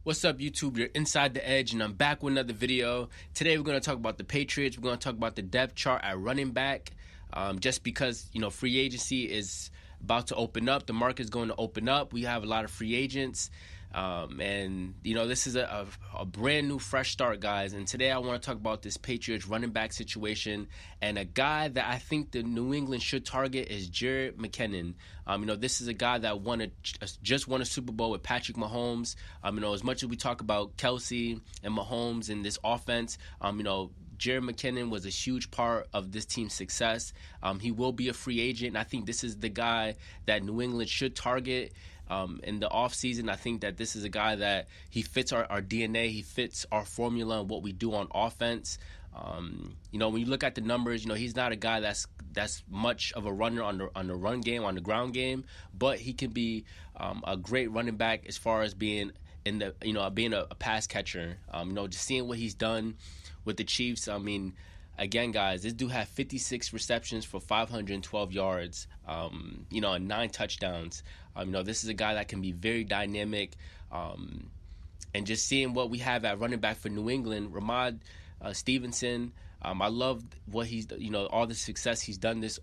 What's up, YouTube? You're Inside the Edge, and I'm back with another video. Today, we're going to talk about the Patriots. We're going to talk about the depth chart at running back. Just because, free agency is about to open up. The market is going to open up. We have a lot of free agents. This is a brand new, fresh start, guys. And today, I want to talk about this Patriots running back situation. And a guy that I think the New England should target is Jerick McKinnon. This is a guy that just won a Super Bowl with Patrick Mahomes. As much as we talk about Kelsey and Mahomes in this offense, Jerick McKinnon was a huge part of this team's success. He will be a free agent, and I think this is the guy that New England should target in the offseason. I think that this is a guy that he fits our DNA, he fits our formula and what we do on offense. When you look at the numbers, he's not a guy that's much of a runner on the run game, on the ground game, but he can be a great running back as far as being being a pass catcher. Just seeing what he's done with the Chiefs. Again, guys, this dude had 56 receptions for 512 yards, and 9 touchdowns. This is a guy that can be very dynamic. And just seeing what we have at running back for New England, Stevenson. I love what he's, all the success he's done this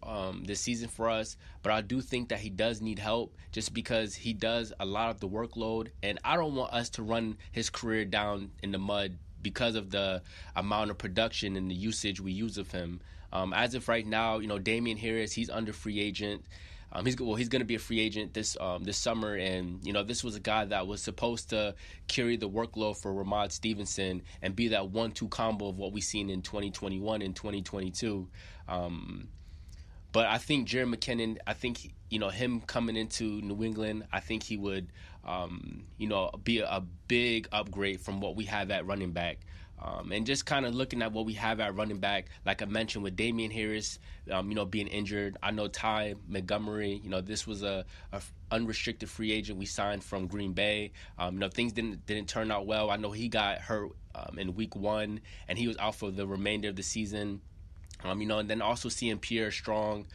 season for us. But I do think that he does need help just because he does a lot of the workload. And I don't want us to run his career down in the mud because of the amount of production and the usage we use of him. As of right now, Damian Harris, he's under free agent. He's going to be a free agent this summer, and this was a guy that was supposed to carry the workload for Stevenson and be that 1-2 combo of what we seen in 2021 and 2022. But I think Jerick McKinnon, him coming into New England, I think he would, be a big upgrade from what we have at running back. And just kind of looking at what we have at running back, like I mentioned with Damian Harris, being injured. I know Ty Montgomery, this was a unrestricted free agent we signed from Green Bay. Things didn't turn out well. I know he got hurt in week 1, and he was out for the remainder of the season. And then also seeing Pierre Strong.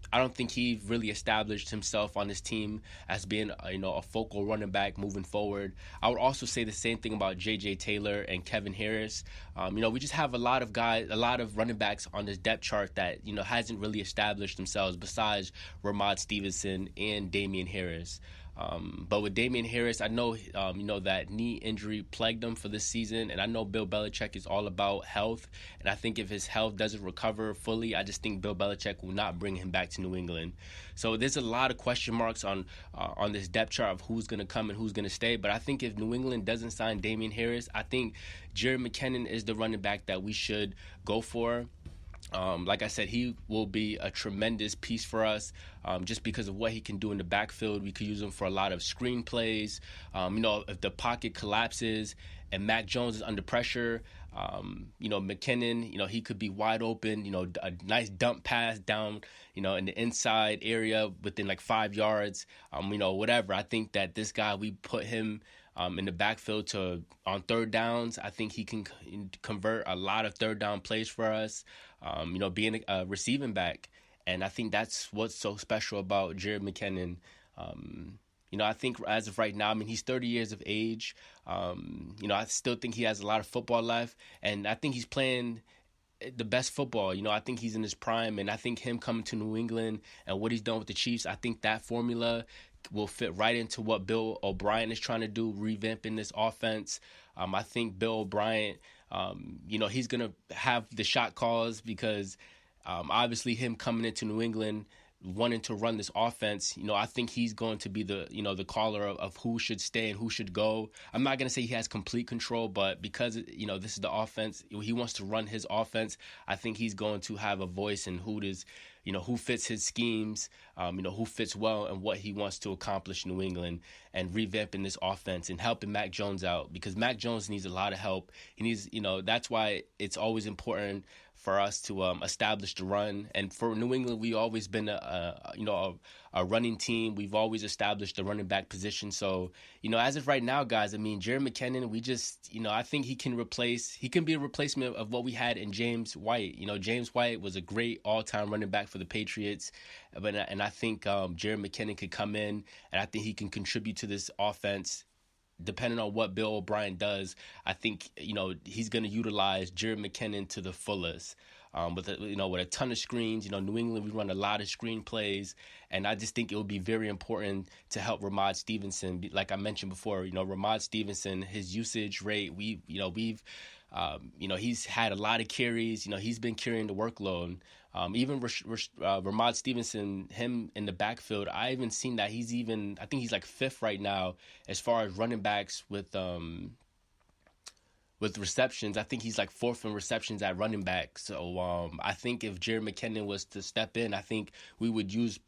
I don't think he really established himself on this team as being, a focal running back moving forward. I would also say the same thing about J.J. Taylor and Kevin Harris. We just have a lot of running backs on this depth chart that, hasn't really established themselves besides Stevenson and Damian Harris. But with Damian Harris, I know, that knee injury plagued him for this season. And I know Bill Belichick is all about health. And I think if his health doesn't recover fully, I just think Bill Belichick will not bring him back to New England. So there's a lot of question marks on this depth chart of who's going to come and who's going to stay. But I think if New England doesn't sign Damian Harris, I think Jerick McKinnon is the running back that we should go for. Like I said, he will be a tremendous piece for us just because of what he can do in the backfield. We could use him for a lot of screen plays. If the pocket collapses and Mac Jones is under pressure, McKinnon, he could be wide open, a nice dump pass down, in the inside area within like 5 yards, whatever. I think that this guy, we put him in the backfield on third downs. I think he can convert a lot of third down plays for us, being a receiving back. And I think that's what's so special about Jerick McKinnon. I think as of right now, he's 30 years of age. I still think he has a lot of football left. And I think he's playing the best football. I think he's in his prime. And I think him coming to New England and what he's done with the Chiefs, I think that formula will fit right into what Bill O'Brien is trying to do, revamping this offense. I think Bill O'Brien, he's going to have the shot calls because obviously him coming into New England, wanting to run this offense, I think he's going to be the caller of who should stay and who should go. I'm not going to say he has complete control, but because, this is the offense, he wants to run his offense. I think he's going to have a voice in who fits his schemes, who fits well and what he wants to accomplish in New England and revamping this offense and helping Mac Jones out because Mac Jones needs a lot of help. He needs, that's why it's always important for us to establish the run. And for New England, we've always been a running team. We've always established the running back position. So, as of right now, guys, Jerick McKinnon, we just, I think he can be a replacement of what we had in James White. James White was a great all-time running back for the Patriots. And I think Jerick McKinnon could come in, and I think he can contribute to this offense depending on what Bill O'Brien does, I think, he's going to utilize Jerick McKinnon to the fullest. With a ton of screens. New England, we run a lot of screen plays, and I just think it would be very important to help Ramad Stevenson. Like I mentioned before, Ramad Stevenson, his usage rate, he's had a lot of carries. He's been carrying the workload. Even Ramad Stevenson, him in the backfield, I even seen that I think he's like 5th right now as far as running backs with receptions. I think he's like 4th in receptions at running back. So I think if Jerick McKinnon was to step in, I think we would use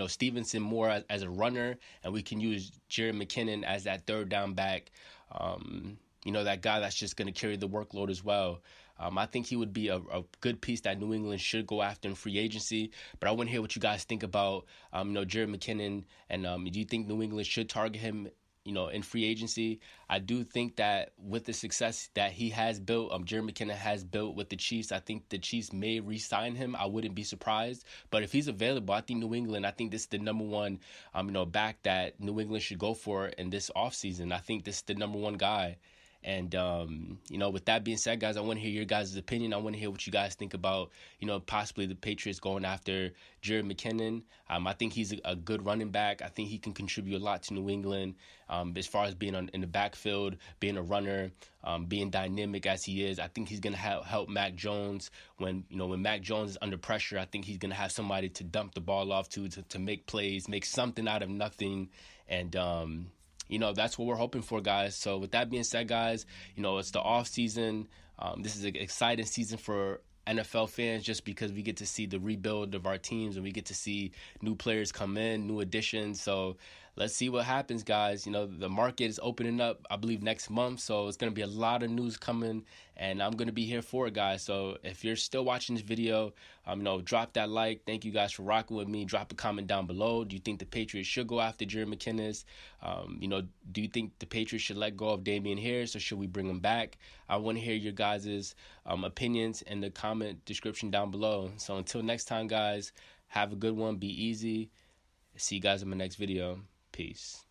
Stevenson more as a runner, and we can use Jerick McKinnon as that 3rd down back. That guy that's just going to carry the workload as well. I think he would be a good piece that New England should go after in free agency. But I want to hear what you guys think about Jerick McKinnon, and do you think New England should target him in free agency? I do think that with the success that he has built, Jerick McKinnon has built with the Chiefs, I think the Chiefs may re-sign him. I wouldn't be surprised. But if he's available, I think this is the number one, back that New England should go for in this offseason. I think this is the number one guy. And, with that being said, guys, I want to hear your guys' opinion. I want to hear what you guys think about, possibly the Patriots going after Jerick McKinnon. I think he's a good running back. I think he can contribute a lot to New England as far as being in the backfield, being a runner, being dynamic as he is. I think he's going to help Mac Jones when Mac Jones is under pressure. I think he's going to have somebody to dump the ball off to make plays, make something out of nothing. And, that's what we're hoping for, guys. So with that being said, guys, it's the off season. This is an exciting season for NFL fans just because we get to see the rebuild of our teams and we get to see new players come in, new additions. So let's see what happens, guys. The market is opening up, I believe, next month. So it's going to be a lot of news coming, and I'm going to be here for it, guys. So if you're still watching this video, drop that like. Thank you guys for rocking with me. Drop a comment down below. Do you think the Patriots should go after Jerick McKinnon? Do you think the Patriots should let go of Damian Harris, or should we bring him back? I want to hear your guys' opinions in the comment description down below. So until next time, guys, have a good one. Be easy. See you guys in my next video. Peace.